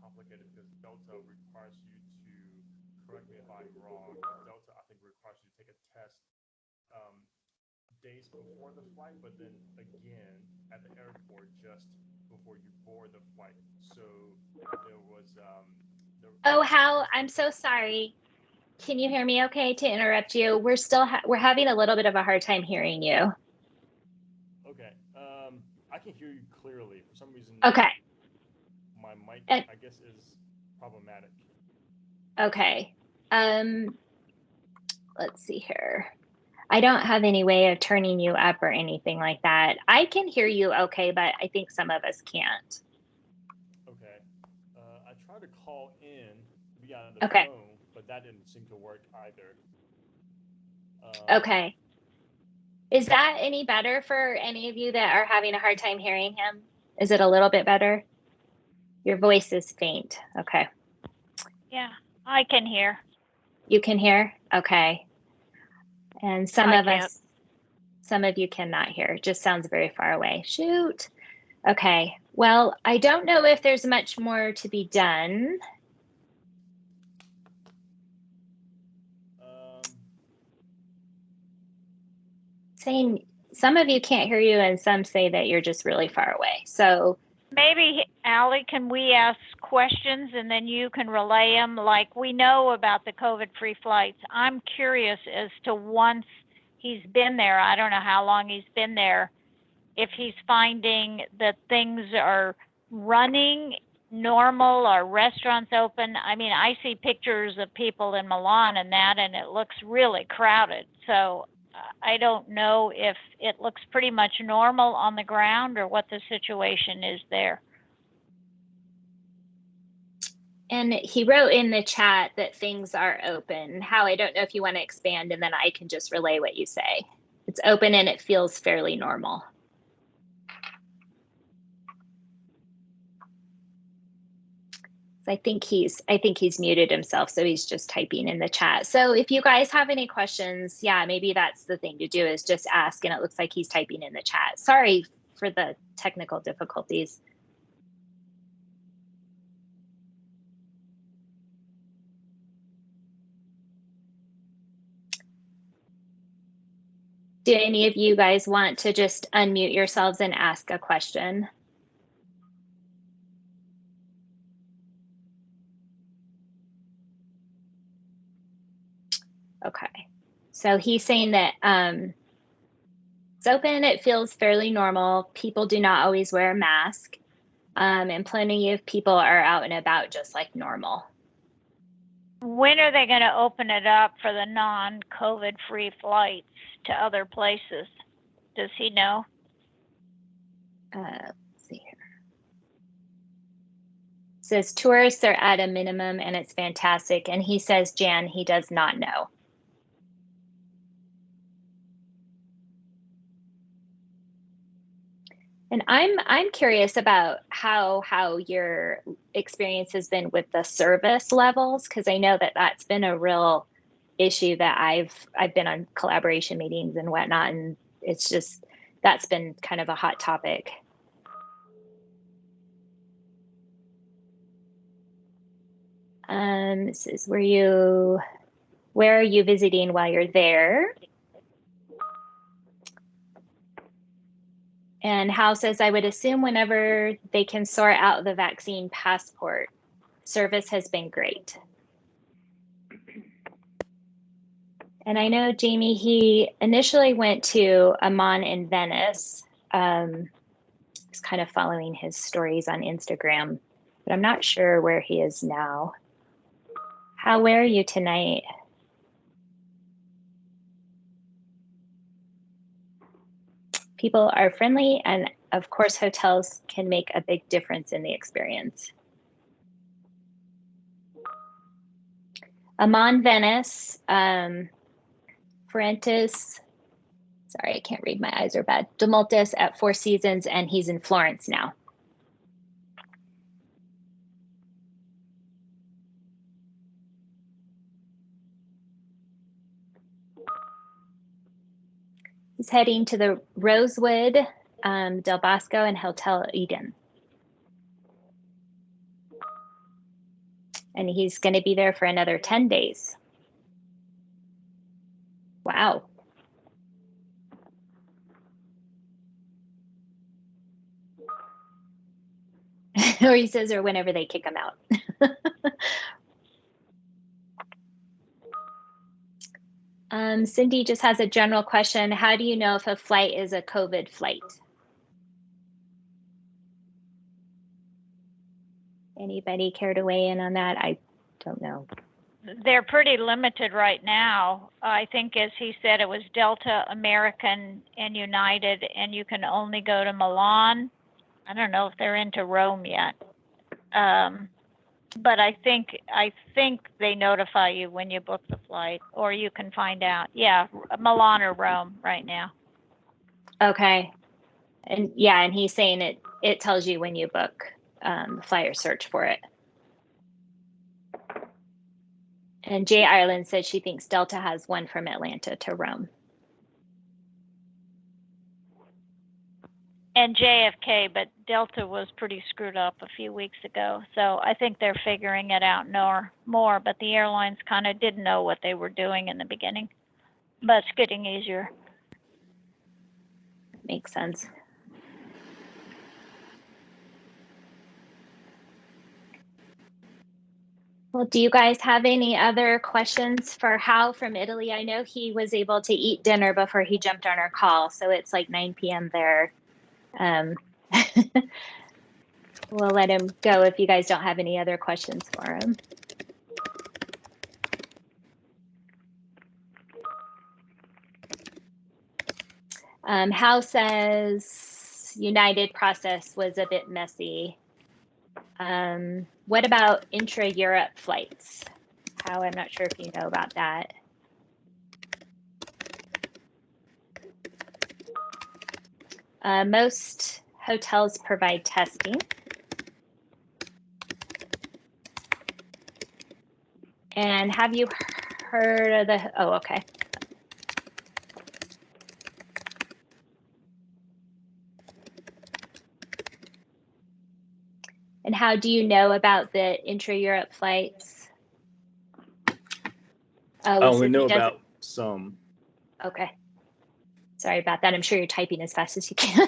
complicated because Delta requires you to, correct me if I'm wrong, Delta I think requires you to take a test um, days before the flight, but then again at the airport just before you board the flight. So there was Oh, how there's I'm like so sorry. Can you hear me okay to interrupt you? We're having a little bit of a hard time hearing you. okay. I can hear you clearly. For some reason, Okay. my mic And I guess is problematic. okay. Um, let's see here. I don't have any way of turning you up or anything like that. I can hear you okay, but I think some of us can't. Okay. I tried to call in via the Okay. phone, but that didn't seem to work either. Um, Okay. Is that any better for any of you that are having a hard time hearing him? Is it a little bit better? Your voice is faint. Okay. Yeah, I can hear. You can hear? Okay. And I can't. some of you cannot hear. It just sounds very far away. Shoot. Okay. Well, I don't know if there's much more to be done. um, Saying some of you can't hear you and some say that you're just really far away. So, Maybe, Allie, can we ask questions and then you can relay them? Like we know about the COVID-free flights. I'm curious as to once he's been there, I don't know how long he's been there, if he's finding that things are running normal, are restaurants open. I mean, I see pictures of people in Milan and that, and it looks really crowded. So I don't know if it looks pretty much normal on the ground or what the situation is there. and he wrote in the chat that things are open. How I don't know if you want to expand and then I can just relay what you say. It's open and it feels fairly normal. I think he's muted himself, so he's just typing in the chat. So if you guys have any questions, yeah, maybe that's the thing to do is just ask. And it looks like he's typing in the chat. Sorry for the technical difficulties. Do any of you guys want to just unmute yourselves and ask a question? Okay. So he's saying that it's open, it feels fairly normal. People do not always wear a mask. And plenty of people are out and about just like normal. When are they going to open it up for the non-COVID free flights to other places? Does he know? Let's see here. It says tourists are at a minimum and it's fantastic. And he says, Jan, he does not know. And I'm curious about how your experience has been with the service levels, because I know that that's been a real issue that I've been on collaboration meetings and whatnot, and it's just that's been kind of a hot topic. This is where are you visiting while you're there? And Hal says, I would assume whenever they can sort out the vaccine passport, service has been great. And I know, Jamie, he initially went to Amman in Venice. He's kind of following his stories on Instagram, but I'm not sure where he is now. Where are you tonight? People are friendly, and of course, hotels can make a big difference in the experience. Amman, Venice, Fuentes, sorry, I can't read, my eyes are bad. Demoltis at Four Seasons, and he's in Florence now. He's heading to the Rosewood, Del Bosco, and Hotel Eden. And he's going to be there for another 10 days. Wow. Or he says, or whenever they kick him out. Cindy just has a general question. How do you know if a flight is a COVID flight? Anybody care to weigh in on that? I don't know. They're pretty limited right now. I think, as he said, it was Delta, American, and United, and you can only go to Milan. I don't know if they're into Rome yet. But I think they notify you when you book the flight, or you can find out. Yeah, Milan or Rome right now. Okay. And yeah, and he's saying it tells you when you book the flight or search for it. And Jay Ireland said she thinks Delta has one from Atlanta to Rome. And JFK, but Delta was pretty screwed up a few weeks ago. So I think they're figuring it out more, but the airlines kind of didn't know what they were doing in the beginning. But it's getting easier. Makes sense. Well, do you guys have any other questions for Hal from Italy? I know he was able to eat dinner before he jumped on our call, so it's like 9 p.m. there. We'll let him go if you guys don't have any other questions for him. Hal says United process was a bit messy. What about intra-Europe flights? Hal, I'm not sure if you know about that. Most hotels provide testing. And have you heard of the, oh, okay. And how do you know about the intra-Europe flights? I only know about some. Okay. Sorry about that. I'm sure you're typing as fast as you can.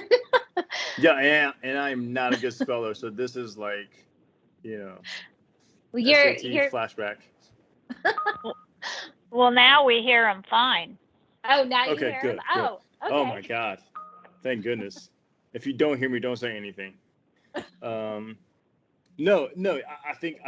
Yeah, and I'm not a good speller, so this is like, Well, SAT flashback. Well, now we hear him fine. Oh, now you Okay, hear good, him? good. Oh, okay. Oh my God. Thank goodness. If you don't hear me, don't say anything. No, I think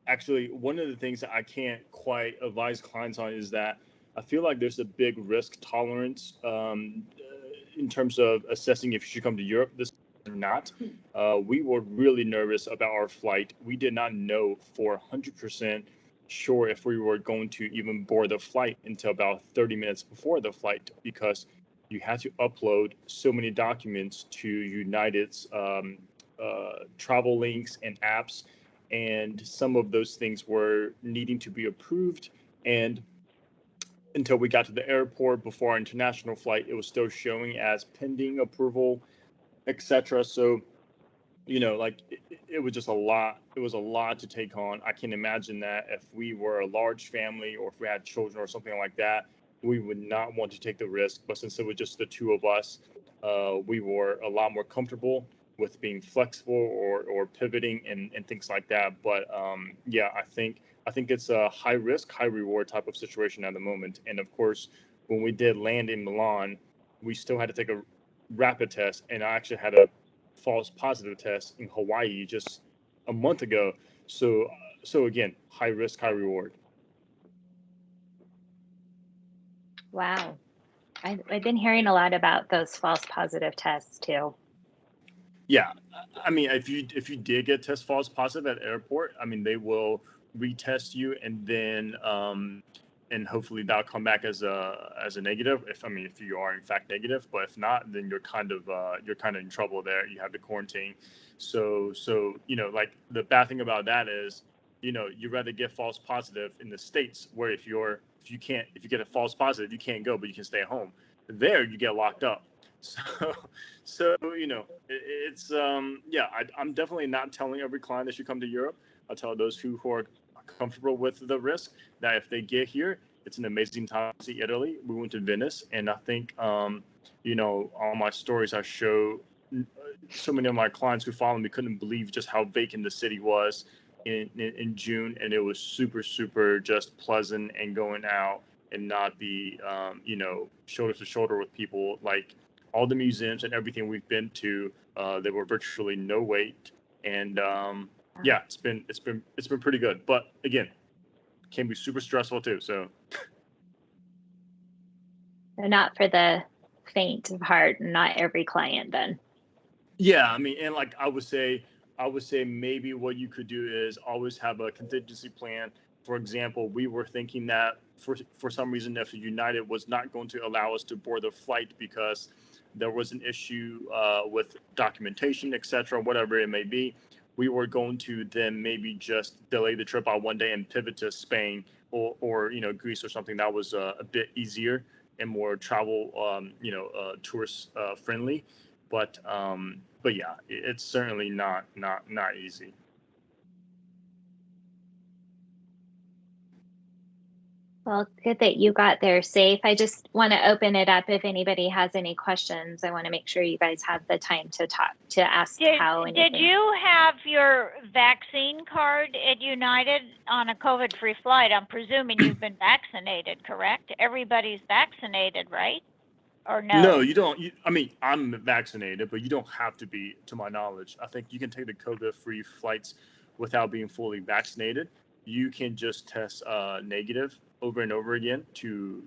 actually one of the things that I can't quite advise clients on is that I feel like there's a big risk tolerance in terms of assessing if you should come to Europe. This or not. We were really nervous about our flight. We did not know for 100% sure if we were going to even board the flight until about 30 minutes before the flight, because you had to upload so many documents to United's travel links and apps, and some of those things were needing to be approved. And until we got to the airport before our international flight, it was still showing as pending approval, etc. So, it was just a lot. It was a lot to take on. I can imagine that if we were a large family or if we had children or something like that, we would not want to take the risk. But since it was just the two of us, we were a lot more comfortable with being flexible or pivoting and things like that. But yeah, I think it's a high risk, high reward type of situation at the moment. And of course, when we did land in Milan, we still had to take a rapid test, and I actually had a false positive test in Hawaii just a month ago. So again, high risk, high reward. Wow. I've been hearing a lot about those false positive tests too. Yeah, I mean, if you did get test false positive at airport, I mean, they will retest you, and then and hopefully that'll come back as a negative. If you are in fact negative, but if not, then you're kind of in trouble there. You have to quarantine. So like the bad thing about that is, you'd rather get false positive in the States, where if you get a false positive, you can't go, but you can stay at home. There you get locked up. So it's I'm definitely not telling every client that should come to Europe, I tell those who are comfortable with the risk that if they get here, it's an amazing time to see Italy. We went to Venice, and I think, all my stories I show, so many of my clients who follow me couldn't believe just how vacant the city was in June, and it was super, super just pleasant and going out and not be, shoulder to shoulder with people. Like all the museums and everything we've been to, there were virtually no wait, and yeah, it's been pretty good. But again, can be super stressful too. So Not for the faint of heart, not every client then. yeah, I mean, and like I would say maybe what you could do is always have a contingency plan. For example, we were thinking that for some reason, if United was not going to allow us to board the flight because there was an issue with documentation, etc., whatever it may be, we were going to then maybe just delay the trip by one day and pivot to Spain or Greece or something that was a bit easier and more travel, tourist friendly. But yeah, it's certainly not easy. Well, good that you got there safe. I just want to open it up if anybody has any questions. I want to make sure you guys have the time to talk, to ask how anything. Did you have your vaccine card at United on a COVID-free flight? I'm presuming you've been vaccinated, correct? Everybody's vaccinated, right? Or no? No, you don't. I mean, I'm vaccinated, but you don't have to be, to my knowledge. I think you can take the COVID-free flights without being fully vaccinated. You can just test negative over and over again to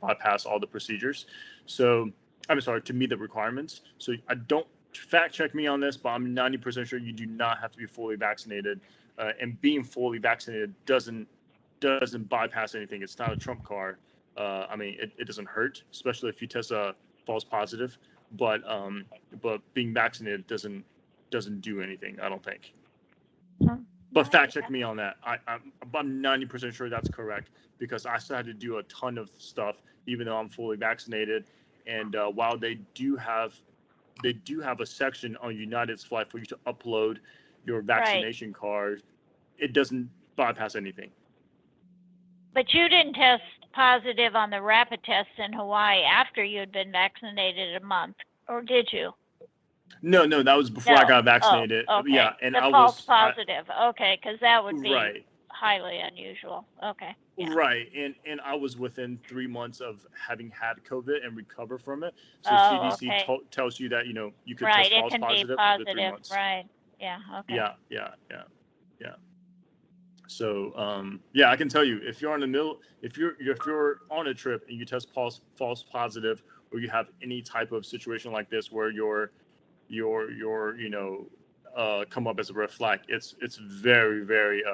bypass all the procedures. So I'm sorry, to meet the requirements. So I don't fact check me on this, but I'm 90% sure you do not have to be fully vaccinated. And being fully vaccinated doesn't bypass anything. It's not a trump card. I mean, it doesn't hurt, especially if you test a false positive. But being vaccinated doesn't do anything, I don't think. But fact check me on that. I'm 90% sure that's correct because I still had to do a ton of stuff, even though I'm fully vaccinated. And while they do have a section on United's flight for you to upload your vaccination card, it doesn't bypass anything. But you didn't test positive on the rapid tests in Hawaii after you had been vaccinated a month, or did you? No, that was before I got vaccinated. Oh, okay. Yeah, and the I false was positive. Okay, because that would be right. highly unusual. Okay. Yeah. Right, and I was within 3 months of having had COVID and recover from it. So CDC okay. tells you that you could Right, test it false can positive be positive. for 3 months. Right. Yeah. Okay. Yeah. So yeah, I can tell you if you're if you're on a trip and you test false positive, or you have any type of situation like this where you're come up as a red flag, it's very, very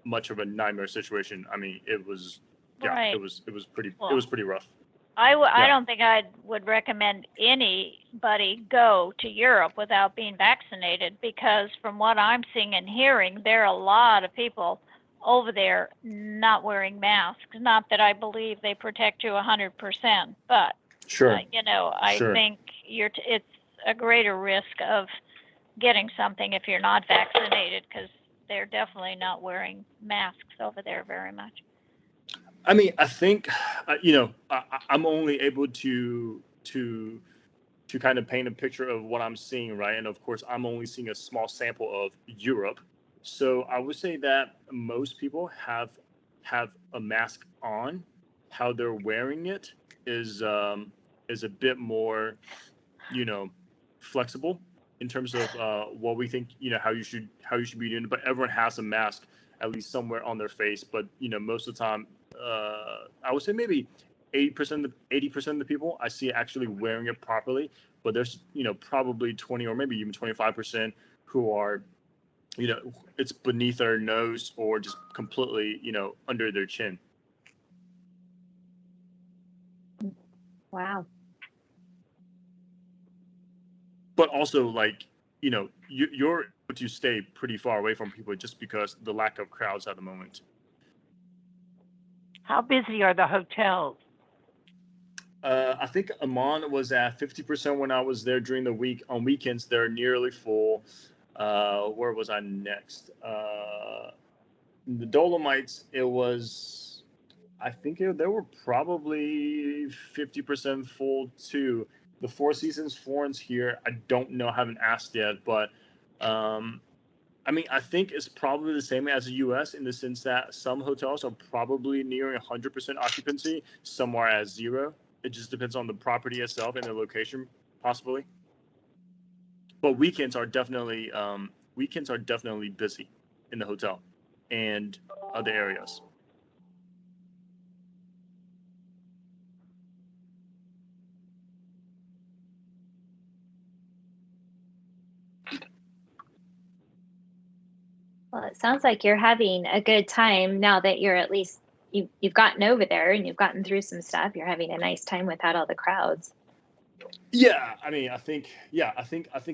much of a nightmare situation. I mean, it was it was pretty rough. I don't think I would recommend anybody go to Europe without being vaccinated, because from what I'm seeing and hearing, there are a lot of people over there not wearing masks. Not that I believe they protect you 100%, but sure. I think it's a greater risk of getting something if you're not vaccinated, because they're definitely not wearing masks over there very much. I mean, I think, I'm only able to kind of paint a picture of what I'm seeing, right? And of course, I'm only seeing a small sample of Europe. So I would say that most people have a mask on. How they're wearing it is a bit more, flexible in terms of what we think, how you should be doing it. But everyone has a mask at least somewhere on their face. But most of the time, I would say maybe 80% of the people I see actually wearing it properly. But there's probably 20 or maybe even 25% who are it's beneath their nose or just completely under their chin. Wow. But also, you're able to stay pretty far away from people just because the lack of crowds at the moment. How busy are the hotels? I think Amman was at 50% when I was there during the week. On weekends, they're nearly full. Where was I next? The Dolomites, it was, I think they were probably 50% full too. The Four Seasons Florence here, I don't know, I haven't asked yet, but I mean, I think it's probably the same as the U.S. in the sense that some hotels are probably nearing 100% occupancy, some are at zero. It just depends on the property itself and the location, possibly. But weekends are definitely busy in the hotel and other areas. Well, it sounds like you're having a good time now that you're at least you've gotten over there and you've gotten through some stuff. You're having a nice time without all the crowds. Yeah, I mean, I think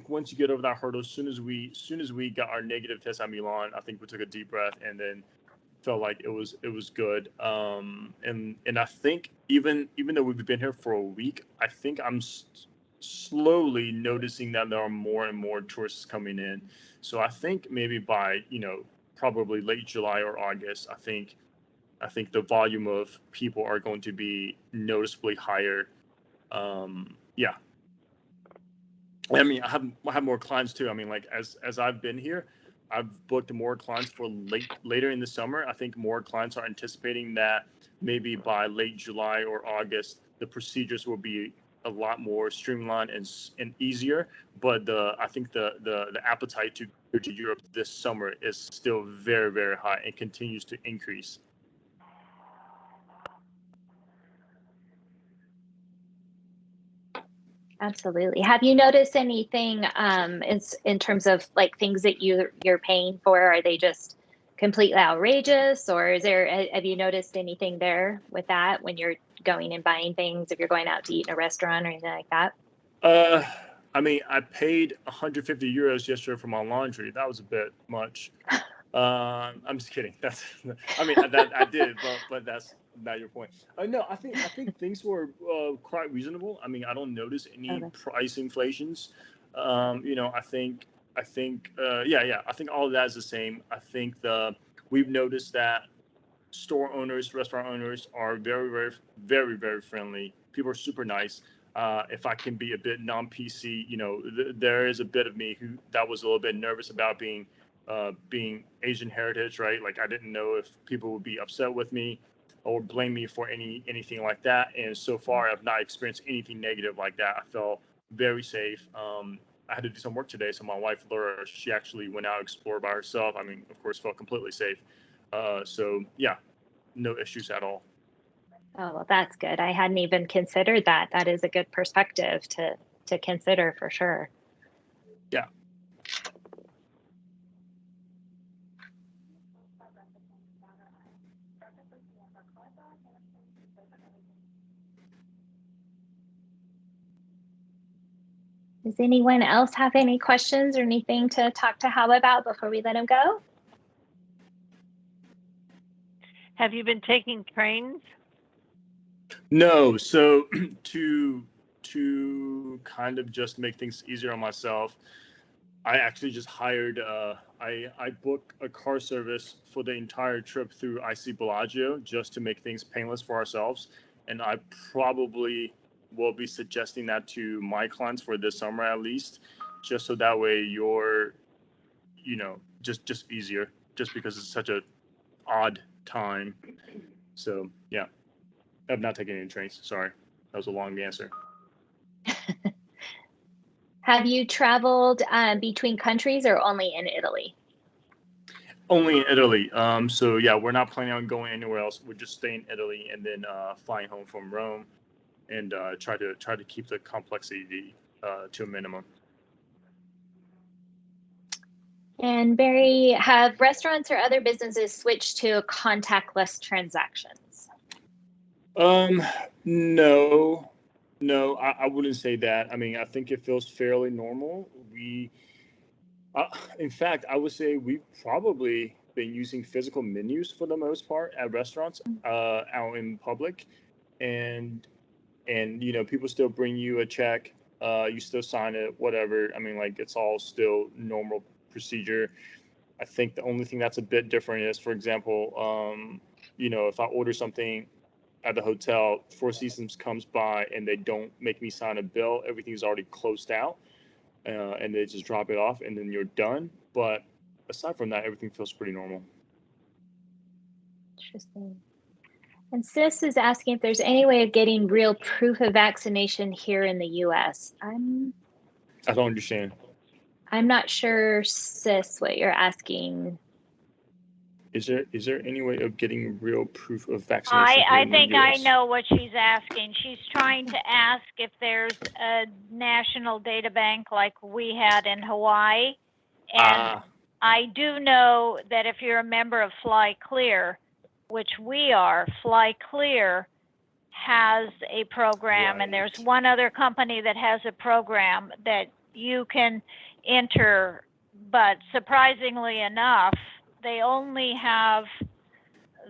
once you get over that hurdle, as soon as we got our negative test at Milan, I think we took a deep breath and then felt like it was good. And I think even though we've been here for a week, I think I'm slowly noticing that there are more and more tourists coming in. So I think maybe by probably late July or August, I think the volume of people are going to be noticeably higher. Yeah. I mean, I have more clients too. I mean, like as I've been here, I've booked more clients for later in the summer. I think more clients are anticipating that maybe by late July or August, the procedures will be a lot more streamlined and easier. But I think the appetite to go to Europe this summer is still very, very high and continues to increase. Absolutely. Have you noticed anything in terms of like things that you're paying for? Are they just completely outrageous, or have you noticed anything there with that when you're going and buying things, if you're going out to eat in a restaurant or anything like that? I mean, I paid 150 euros yesterday for my laundry. That was a bit much. I'm just kidding. I mean, that I did, but that's not your point. No, I think things were quite reasonable. I mean, I don't notice any price inflations. I think, yeah. I think all of that is the same. I think we've noticed that store owners, restaurant owners are very, very, very, very friendly. People are super nice. If I can be a bit non-PC, there is a bit of me that was a little bit nervous about being Asian heritage, right? Like I didn't know if people would be upset with me or blame me for anything like that. And so far, I've not experienced anything negative like that. I felt very safe. I had to do some work today, so my wife Laura, she actually went out and explored by herself. I mean, of course, felt completely safe. So yeah, no issues at all. Oh, well, that's good. I hadn't even considered that. That is a good perspective to consider for sure. Yeah. Does anyone else have any questions or anything to talk to Hal about before we let him go? Have you been taking trains? No. So to kind of just make things easier on myself, I actually just hired. I booked a car service for the entire trip through IC Bellagio just to make things painless for ourselves, and I probably will be suggesting that to my clients for this summer at least, just so that way you're, just easier, just because it's such a odd time. So yeah, I've not taken any trains. Sorry, that was a long answer. Have you traveled between countries or only in Italy? Only in Italy. So yeah, we're not planning on going anywhere else. We're just staying in Italy and then flying home from Rome, and try to keep the complexity to a minimum. And Barry, have restaurants or other businesses switched to contactless transactions? No, I wouldn't say that. I mean, I think it feels fairly normal. In fact, I would say we've probably been using physical menus for the most part at restaurants out in public, and people still bring you a check, you still sign it, whatever. I mean, like it's all still normal procedure. I think the only thing that's a bit different is, for example, if I order something at the hotel, Four Seasons comes by and they don't make me sign a bill. Everything's already closed out, and they just drop it off, and then you're done. But aside from that, everything feels pretty normal. Interesting. And Sis is asking if there's any way of getting real proof of vaccination here in the U.S. I don't understand. I'm not sure, Sis, what you're asking. Is there any way of getting real proof of vaccination? I think I know what she's asking. She's trying to ask if there's a national data bank like we had in Hawaii. And I do know that if you're a member of Fly Clear, which we are, Fly Clear has a program, and there's one other company that has a program that you can enter, but surprisingly enough, they only have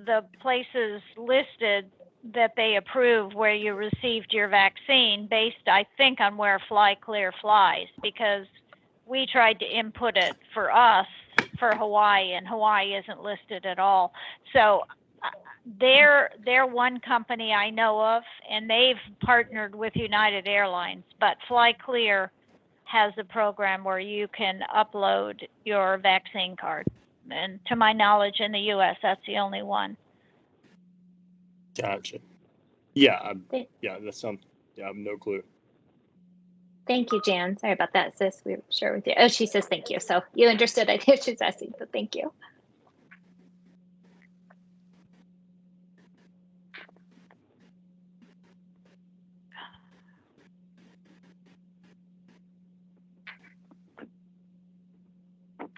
the places listed that they approve where you received your vaccine based, I think, on where Fly Clear flies, because we tried to input it for us for Hawaii, and Hawaii isn't listed at all. So they're one company I know of, and they've partnered with United Airlines, but Fly Clear has a program where you can upload your vaccine card. And to my knowledge, in the U.S., that's the only one. Gotcha. Yeah, that sounds. Yeah, I have no clue. Thank you, Jan. Sorry about that, Sis. We were sure with you. Oh, she says thank you. So you understood. I think she's asking. So thank you.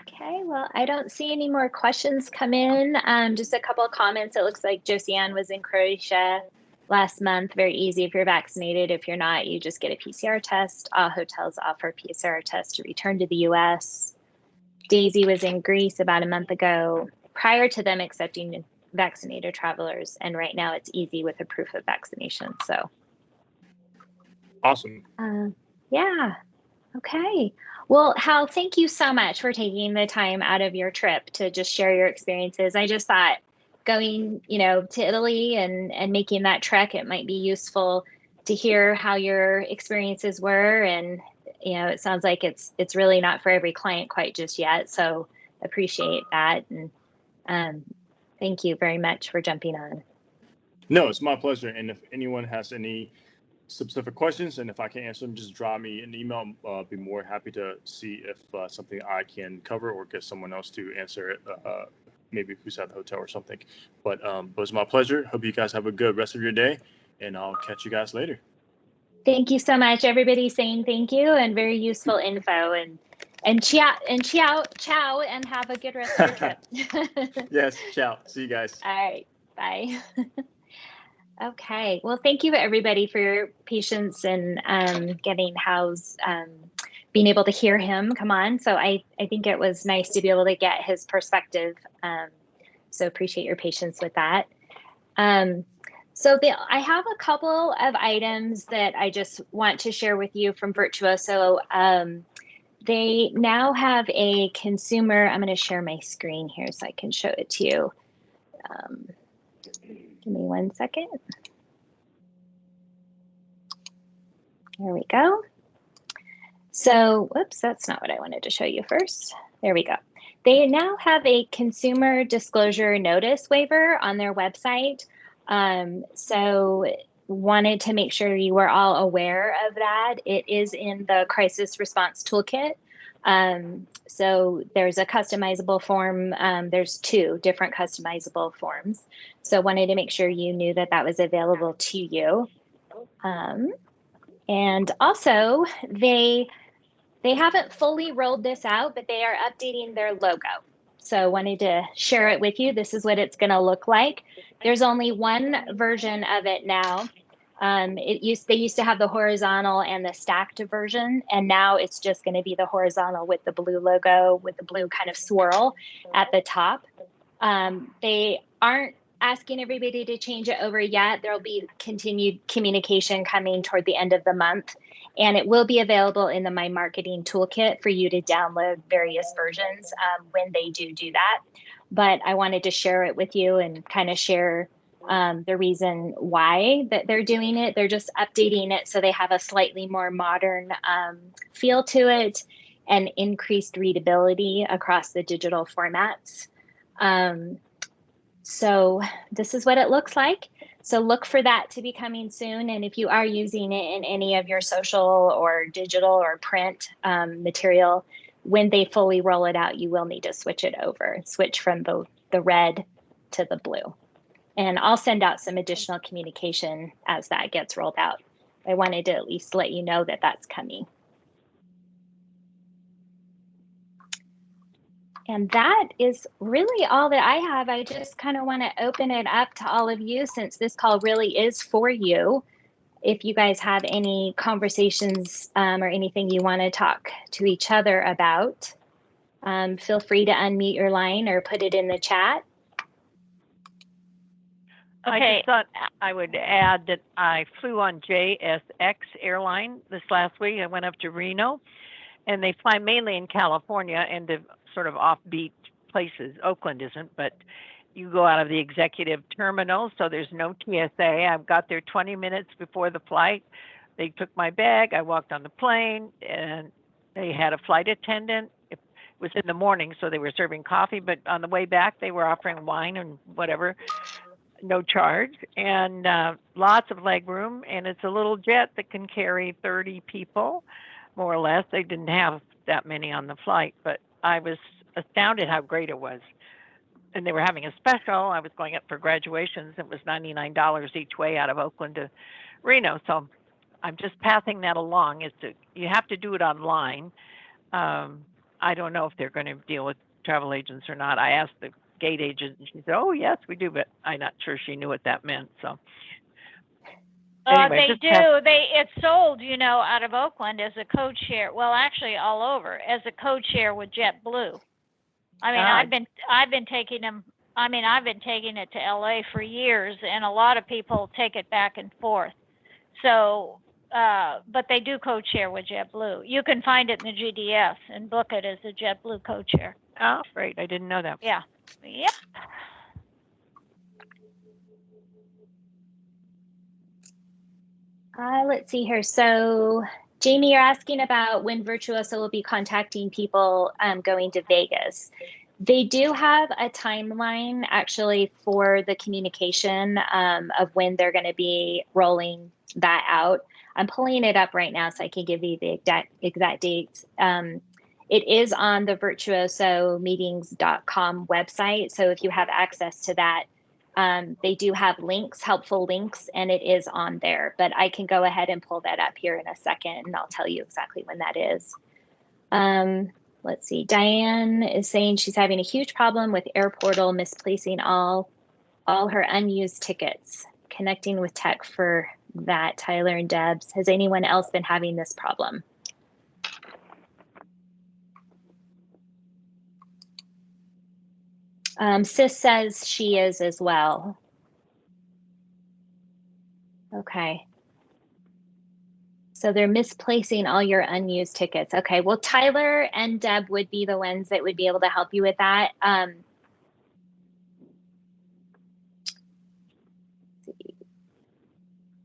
Okay, well, I don't see any more questions come in. Just a couple of comments. It looks like Josiane was in Croatia last month. Very easy if you're vaccinated. If you're not, you just get a PCR test. All hotels offer PCR tests to return to the US. Daisy was in Greece about a month ago, prior to them accepting vaccinated travelers. And right now it's easy with a proof of vaccination. So awesome. Yeah. Okay. Well, Hal, thank you so much for taking the time out of your trip to just share your experiences. I just thought going, to Italy and making that trek, it might be useful to hear how your experiences were. And, it sounds like it's really not for every client quite just yet. So appreciate that. And thank you very much for jumping on. No, it's my pleasure. And if anyone has any specific questions, and if I can answer them, just drop me an email. I'll be more happy to see if something I can cover or get someone else to answer it, maybe who's at the hotel or something. But it was my pleasure. Hope you guys have a good rest of your day, and I'll catch you guys later. Thank you so much. Everybody's saying thank you and very useful info, and ciao and have a good rest of your trip. Yes, ciao. See you guys. All right, bye. Okay, well, thank you everybody for your patience and getting Hal's being able to hear him come on. So I think it was nice to be able to get his perspective. So appreciate your patience with that. I have a couple of items that I just want to share with you from Virtuoso. They now have a consumer. I'm going to share my screen here so I can show it to you. Give me 1 second. There we go. So, whoops, that's not what I wanted to show you first. There we go. They now have a consumer disclosure notice waiver on their website. So wanted to make sure you were all aware of that. It is in the crisis response toolkit. So there's a customizable form. There's 2 different customizable forms. So wanted to make sure you knew that that was available to you. And also they haven't fully rolled this out, but they are updating their logo. So wanted to share it with you. This is what it's going to look like. There's only one version of it now. They used to have the horizontal and the stacked version, and now it's just going to be the horizontal with the blue logo with the blue kind of swirl at the top. They aren't asking everybody to change it over yet. There'll be continued communication coming toward the end of the month. And it will be available in the My Marketing Toolkit for you to download various versions when they do that. But I wanted to share it with you and kind of share the reason why that they're doing it. They're just updating it so they have a slightly more modern feel to it and increased readability across the digital formats. So this is what it looks like. So look for that to be coming soon. And if you are using it in any of your social or digital or print material, when they fully roll it out, you will need to switch it over, switch from the red to the blue. And I'll send out some additional communication as that gets rolled out. I wanted to at least let you know that that's coming. And that is really all that I have. I just kind of want to open it up to all of you since this call really is for you. If you guys have any conversations or anything you want to talk to each other about, feel free to unmute your line or put it in the chat. I just thought I would add that I flew on JSX airline this last week. I went up to Reno, and they fly mainly in California and the sort of offbeat places. Oakland isn't, but you go out of the executive terminal, so there's no TSA. I got there 20 minutes before the flight. They took my bag. I walked on the plane, and they had a flight attendant. It was in the morning, so they were serving coffee, but on the way back, they were offering wine and whatever, no charge, and lots of leg room. And it's a little jet that can carry 30 people, more or less. They didn't have that many on the flight, but I was astounded how great it was. And they were having a special. I was going up for graduations. It was $99 each way out of Oakland to Reno. So I'm just passing that along. You have to do it online. I don't know if they're going to deal with travel agents or not. I asked the gate agent, and she said, "Oh yes, we do," but I'm not sure she knew what that meant. So anyway, they do. It's sold, out of Oakland as a code share. Well, actually, all over as a code share with JetBlue. I mean, I've been taking them. I mean, I've been taking it to LA for years, and a lot of people take it back and forth. So, but they do code share with JetBlue. You can find it in the GDS and book it as a JetBlue code share. Oh, great! I didn't know that. Yeah. Yep. Let's see here. So, Jamie, you're asking about when Virtuoso will be contacting people going to Vegas. They do have a timeline actually for the communication of when they're going to be rolling that out. I'm pulling it up right now so I can give you the exact dates. It is on the virtuosomeetings.com website. So if you have access to that, they do have links, helpful links, and it is on there. But I can go ahead and pull that up here in a second, and I'll tell you exactly when that is. Let's see. Diane is saying she's having a huge problem with AirPortal misplacing all her unused tickets. Connecting with tech for that, Tyler and Debs. Has anyone else been having this problem? Sis says she is as well. Okay. So they're misplacing all your unused tickets. Okay, well, Tyler and Deb would be the ones that would be able to help you with that.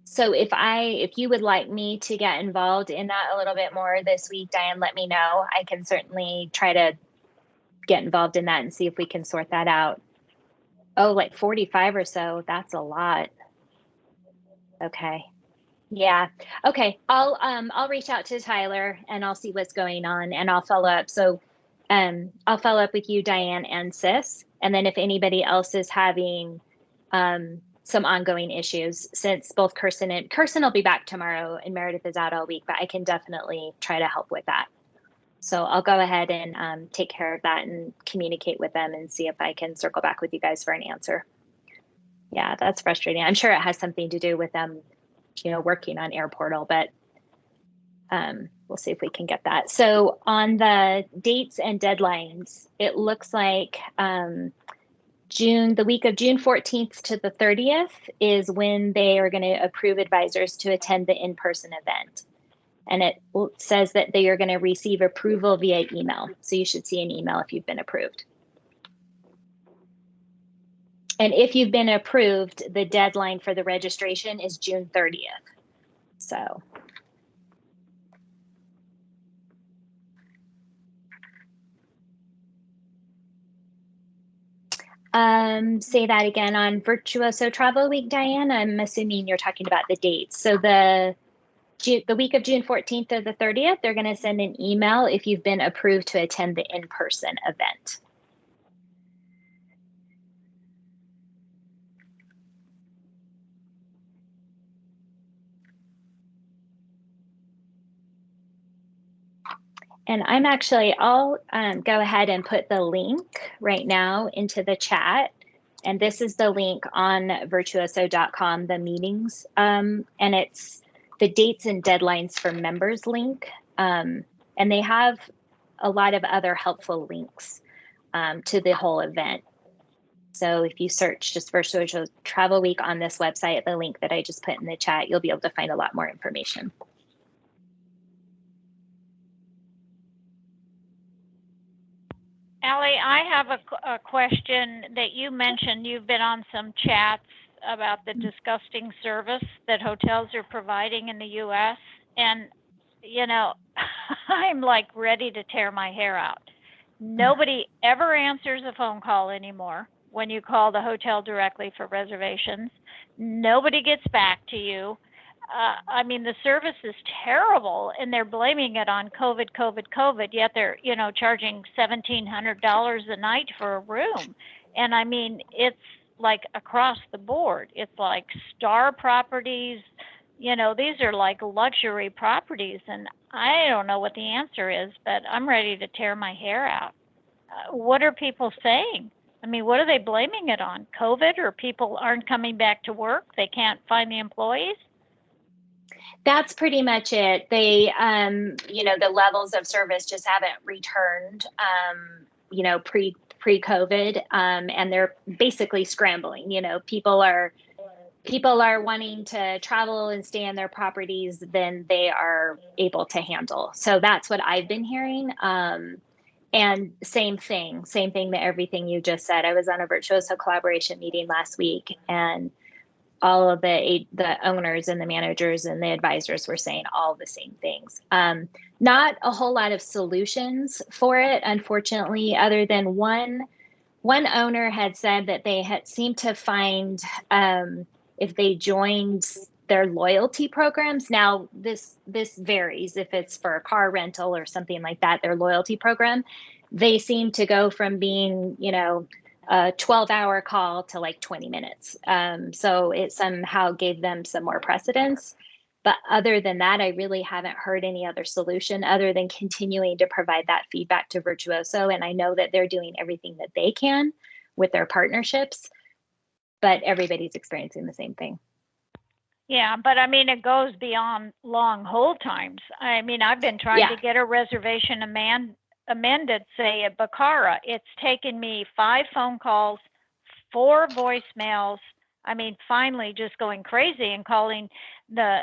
So if you would like me to get involved in that a little bit more this week, Diane, let me know. I can certainly try to get involved in that and see if we can sort that out. Oh, like 45 or so. That's a lot. Okay. Yeah. Okay. I'll reach out to Tyler and I'll see what's going on and I'll follow up. So I'll follow up with you, Diane and Sis. And then if anybody else is having some ongoing issues, since both Kirsten will be back tomorrow and Meredith is out all week, but I can definitely try to help with that. So I'll go ahead and take care of that and communicate with them and see if I can circle back with you guys for an answer. Yeah, that's frustrating. I'm sure it has something to do with them, working on AirPortal, but we'll see if we can get that. So on the dates and deadlines, it looks like the week of June 14th to the 30th is when they are going to approve advisors to attend the in-person event. and it says that they are going to receive approval via email. So you should see an email if you've been approved. And if you've been approved, the deadline for the registration is June 30th. So. Say that again on Virtuoso Travel Week, Diane. I'm assuming you're talking about the dates. So the week of June 14th or the 30th, they're going to send an email if you've been approved to attend the in-person event. And I'll go ahead and put the link right now into the chat. And this is the link on virtuoso.com, the meetings. And it's the dates and deadlines for members link. And they have a lot of other helpful links to the whole event. So if you search just Virtuoso Travel Week on this website, the link that I just put in the chat, you'll be able to find a lot more information. Allie, I have a question that you mentioned. You've been on some chats about the disgusting service that hotels are providing in the U.S. And, you know, I'm like ready to tear my hair out. Nobody ever answers a phone call anymore when you call the hotel directly for reservations. Nobody gets back to you. I mean, the service is terrible, and they're blaming it on COVID, yet they're, you know, charging $1,700 a night for a room. And I mean, it's like across the board. It's like star properties, you know, these are like luxury properties, and I don't know what the answer is, but I'm ready to tear my hair out. What are people saying? I mean, what are they blaming it on? COVID, or people aren't coming back to work? They can't find the employees? That's pretty much it. They, you know, the levels of service just haven't returned, you know, pre-COVID, and they're basically scrambling. You know, people are wanting to travel and stay in their properties than they are able to handle. So that's what I've been hearing. And same thing that everything you just said. I was on a Virtuoso collaboration meeting last week, and all of the owners and the managers and the advisors were saying all the same things. Not a whole lot of solutions for it, unfortunately, other than one owner had said that they had seemed to find if they joined their loyalty programs. Now this varies if it's for a car rental or something like that, their loyalty program, they seem to go from being, you know, a 12-hour call to like 20 minutes. So it somehow gave them some more precedence. But other than that, I really haven't heard any other solution other than continuing to provide that feedback to Virtuoso. And I know that they're doing everything that they can with their partnerships, but everybody's experiencing the same thing. Yeah, but I mean, it goes beyond long hold times. I mean, I've been trying to get a reservation amended, say at Bacara. It's taken me 5 phone calls, 4 voicemails. I mean, finally just going crazy and calling the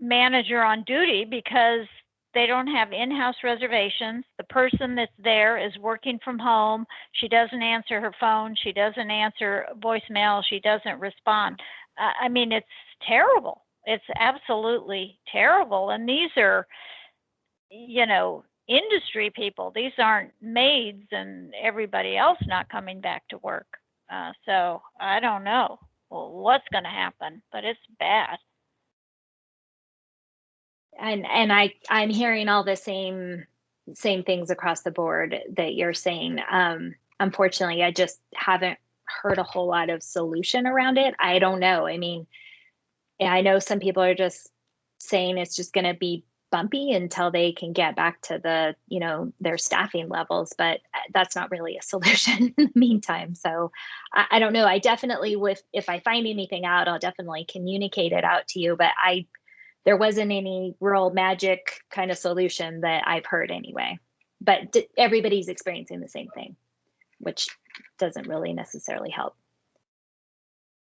manager on duty because they don't have in-house reservations. The person that's there is working from home. She doesn't answer her phone. She doesn't answer voicemail. She doesn't respond. I mean, it's terrible. It's absolutely terrible. And these are, you know, industry people. These aren't maids and everybody else not coming back to work. So I don't know what's going to happen, but it's bad. And I'm hearing all the same things across the board that you're saying. Unfortunately, I just haven't heard a whole lot of solution around it. I don't know. I mean, I know some people are just saying it's just going to be bumpy until they can get back to the, you know, their staffing levels, but that's not really a solution in the meantime. So I don't know. I definitely, if I find anything out, I'll definitely communicate it out to you, but there wasn't any real magic kind of solution that I've heard anyway, but everybody's experiencing the same thing, which doesn't really necessarily help.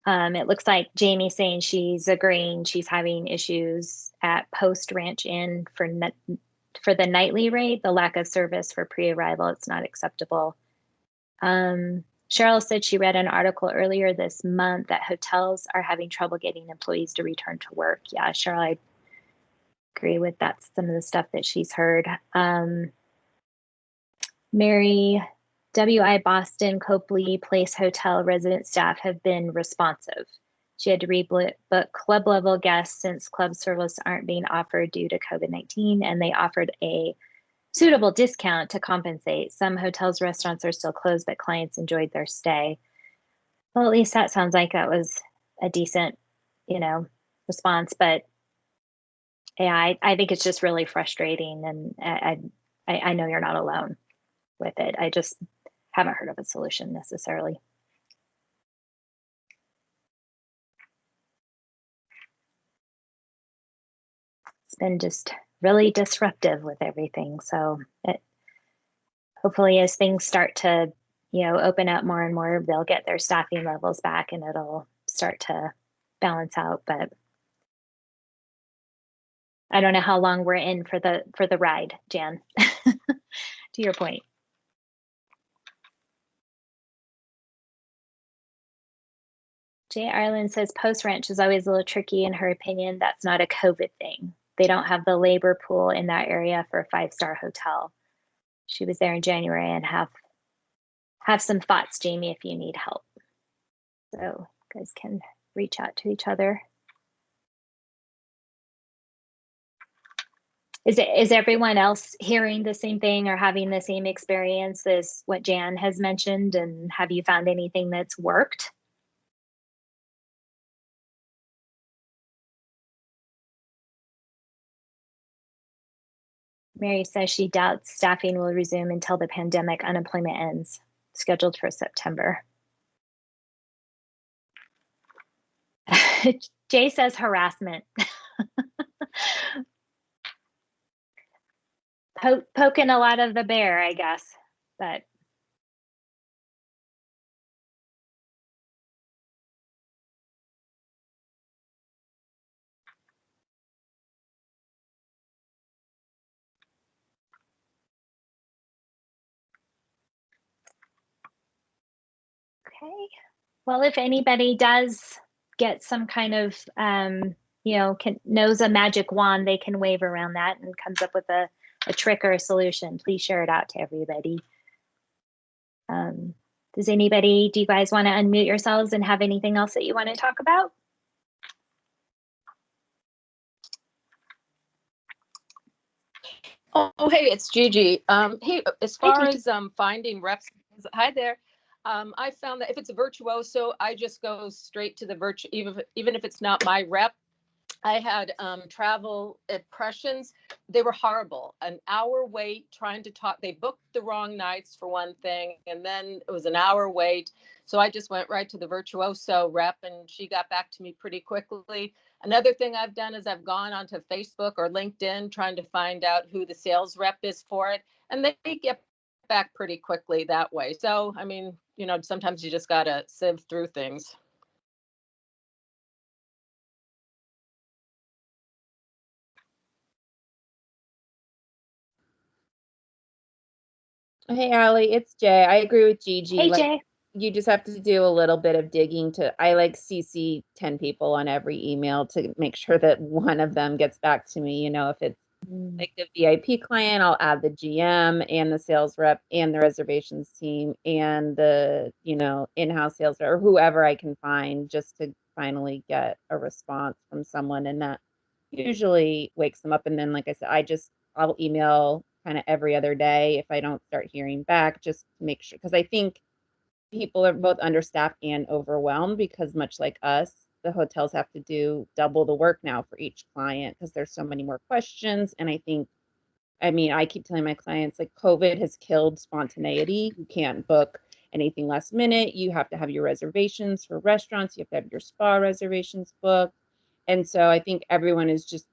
It looks like Jamie's saying she's agreeing she's having issues at Post Ranch Inn for the nightly rate, the lack of service for pre-arrival. It's not acceptable. Cheryl said she read an article earlier this month that hotels are having trouble getting employees to return to work. Yeah, Cheryl, I agree with that. Some of the stuff that she's heard. Mary, WI Boston, Copley Place Hotel resident staff have been responsive. She had to rebook club level guests since club service aren't being offered due to COVID-19, and they offered a suitable discount to compensate. Some hotels, restaurants are still closed, but clients enjoyed their stay. Well, at least that sounds like that was a decent, response. But yeah, I think it's just really frustrating, and I know you're not alone with it. I just haven't heard of a solution necessarily. It's been just really disruptive with everything. So hopefully as things start to, open up more and more, they'll get their staffing levels back and it'll start to balance out. But I don't know how long we're in for the ride, Jan, to your point. Jay Ireland says Post Ranch is always a little tricky in her opinion. That's not a COVID thing. They don't have the labor pool in that area for a 5-star hotel. She was there in January and have some thoughts, Jamie, if you need help. So you guys can reach out to each other. Is everyone else hearing the same thing or having the same experience as what Jan has mentioned? And have you found anything that's worked? Mary says she doubts staffing will resume until the pandemic unemployment ends, scheduled for September. Jay says harassment. Poking a lot of the bear, I guess, but okay. Well, if anybody does get some kind of, knows a magic wand, they can wave around that and comes up with a trick or a solution, please share it out to everybody. Do you guys want to unmute yourselves and have anything else that you want to talk about? Oh, hey, it's Gigi. Hey, as far as finding reps, hi there. I found that if it's a virtuoso, I just go straight to the even if it's not my rep. I had travel impressions. They were horrible. An hour wait trying to talk. They booked the wrong nights for one thing, and then it was an hour wait. So I just went right to the virtuoso rep, and she got back to me pretty quickly. Another thing I've done is I've gone onto Facebook or LinkedIn trying to find out who the sales rep is for it, and they get back pretty quickly that way. So, I mean, sometimes you just got to sieve through things. Hey, Allie, it's Jay. I agree with Gigi. Hey, Jay. You just have to do a little bit of digging I CC 10 people on every email to make sure that one of them gets back to me. If it's like the VIP client, I'll add the GM and the sales rep and the reservations team and the, in-house sales rep or whoever I can find just to finally get a response from someone. And that usually wakes them up. And then, like I said, I'll email kind of every other day if I don't start hearing back, just to make sure, because I think people are both understaffed and overwhelmed because much like us, the hotels have to do double the work now for each client because there's so many more questions. And I keep telling my clients, like, COVID has killed spontaneity. You can't book anything last minute. You have to have your reservations for restaurants. You have to have your spa reservations booked. And so I think everyone is just,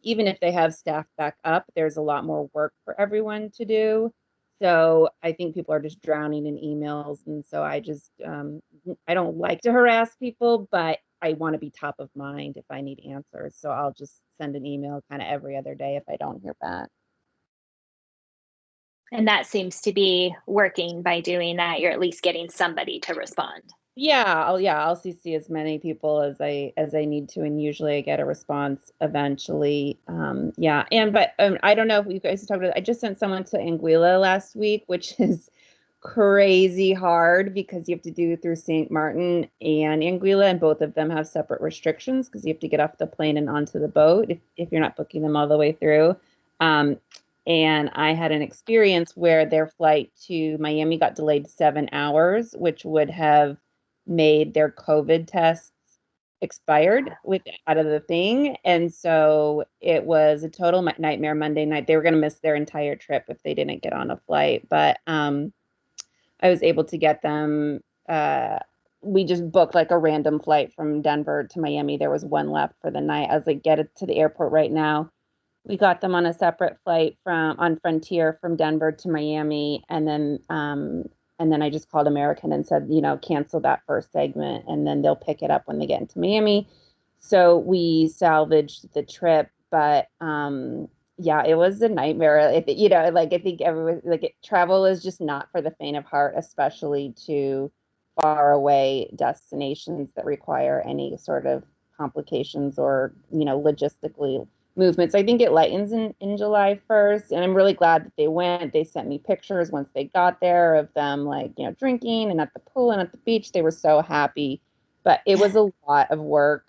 even if they have staff back up, there's a lot more work for everyone to do. So I think people are just drowning in emails. And so I just, I don't like to harass people, but I want to be top of mind if I need answers. So I'll just send an email kind of every other day if I don't hear back. And that seems to be working by doing that. You're at least getting somebody to respond. I'll CC as many people as I need to, and usually I get a response eventually. But I don't know if you guys talked about. I just sent someone to Anguilla last week, which is crazy hard because you have to do through St. Martin and Anguilla, and both of them have separate restrictions because you have to get off the plane and onto the boat if you're not booking them all the way through. And I had an experience where their flight to Miami got delayed 7 hours, which would have made their COVID tests expired out of the thing. And so it was a total nightmare Monday night. They were going to miss their entire trip if they didn't get on a flight. But I was able to get them. We just booked like a random flight from Denver to Miami. There was one left for the night. I was like, get it to the airport right now. We got them on a separate flight on Frontier from Denver to Miami, and then I just called American and said, cancel that first segment, and then they'll pick it up when they get into Miami. So we salvaged the trip, but it was a nightmare. I think everyone travel is just not for the faint of heart, especially to far away destinations that require any sort of complications or logistically movements. I think it lightens in July 1st, and I'm really glad that they went. They sent me pictures once they got there of them drinking and at the pool and at the beach. They were so happy, but it was a lot of work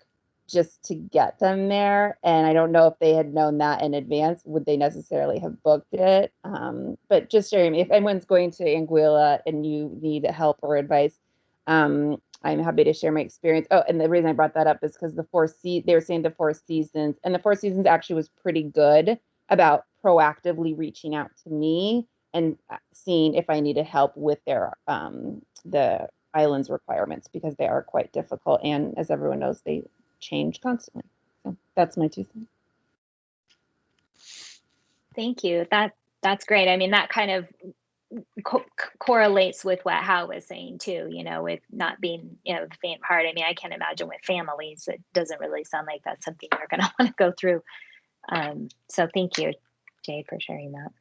just to get them there, and I don't know if they had known that in advance, would they necessarily have booked it. But just sharing, if anyone's going to Anguilla and you need help or advice, I'm happy to share my experience. Oh, and the reason I brought that up is because they were saying the Four Seasons, and the Four Seasons actually was pretty good about proactively reaching out to me and seeing if I needed help with their the island's requirements, because they are quite difficult, and as everyone knows, they change constantly. So that's my 2 cents. Thank you. That's great. I mean, that kind of correlates with what Hal was saying too, with not being, the faint heart. I mean, I can imagine with families, it doesn't really sound like that's something you're going to want to go through. So thank you, Jay, for sharing that.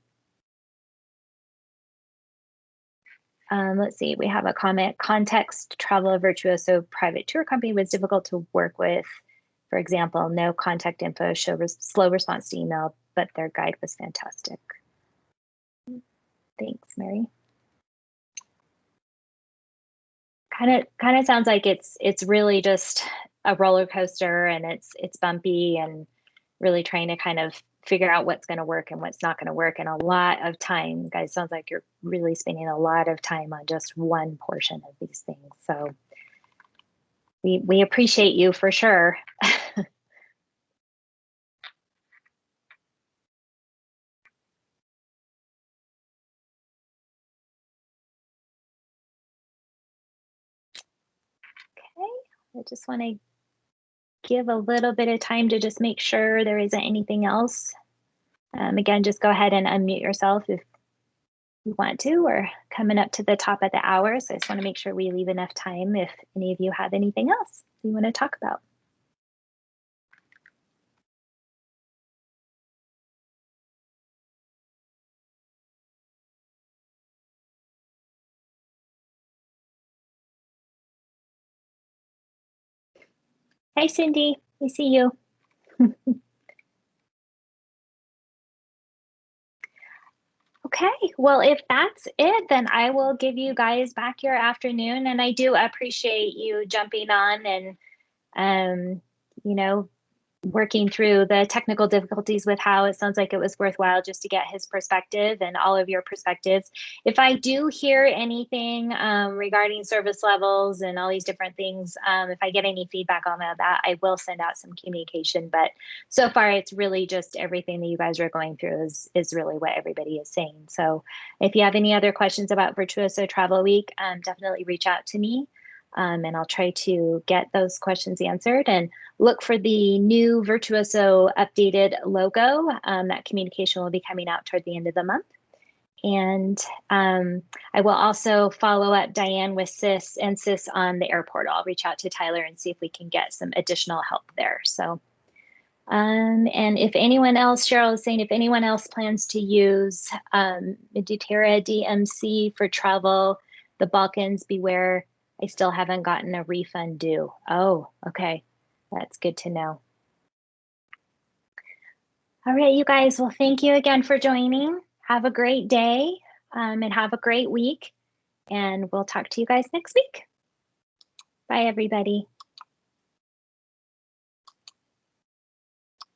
Let's see, we have a comment. Context Travel Virtuoso private tour company was difficult to work with. For example, no contact info, slow response to email, but their guide was fantastic. Thanks, Mary. Kind of sounds like it's really just a roller coaster, and it's bumpy, and really trying to kind of figure out what's going to work and what's not going to work. And a lot of time, guys, sounds like you're really spending a lot of time on just one portion of these things. So we appreciate you for sure. Okay, I just want to give a little bit of time to just make sure there isn't anything else. Again, just go ahead and unmute yourself if you want to. We're coming up to the top of the hour, so I just want to make sure we leave enough time if any of you have anything else you want to talk about. Hey, Cindy, we see you. Okay, well, if that's it, then I will give you guys back your afternoon. And I do appreciate you jumping on and, working through the technical difficulties with how it sounds like it was worthwhile just to get his perspective and all of your perspectives. If I do hear anything regarding service levels and all these different things, if I get any feedback on that, I will send out some communication. But so far, it's really just everything that you guys are going through is really what everybody is saying. So if you have any other questions about Virtuoso Travel Week, definitely reach out to me. And I'll try to get those questions answered, and look for the new Virtuoso updated logo. That communication will be coming out toward the end of the month. And I will also follow up, Diane, with Sis and Sis on the airport. I'll reach out to Tyler and see if we can get some additional help there. So, and if anyone else, Cheryl is saying, if anyone else plans to use Mediterra DMC for travel, the Balkans, beware. I still haven't gotten a refund due. Oh, okay. That's good to know. All right, you guys. Well, thank you again for joining. Have a great day and have a great week. And we'll talk to you guys next week. Bye, everybody.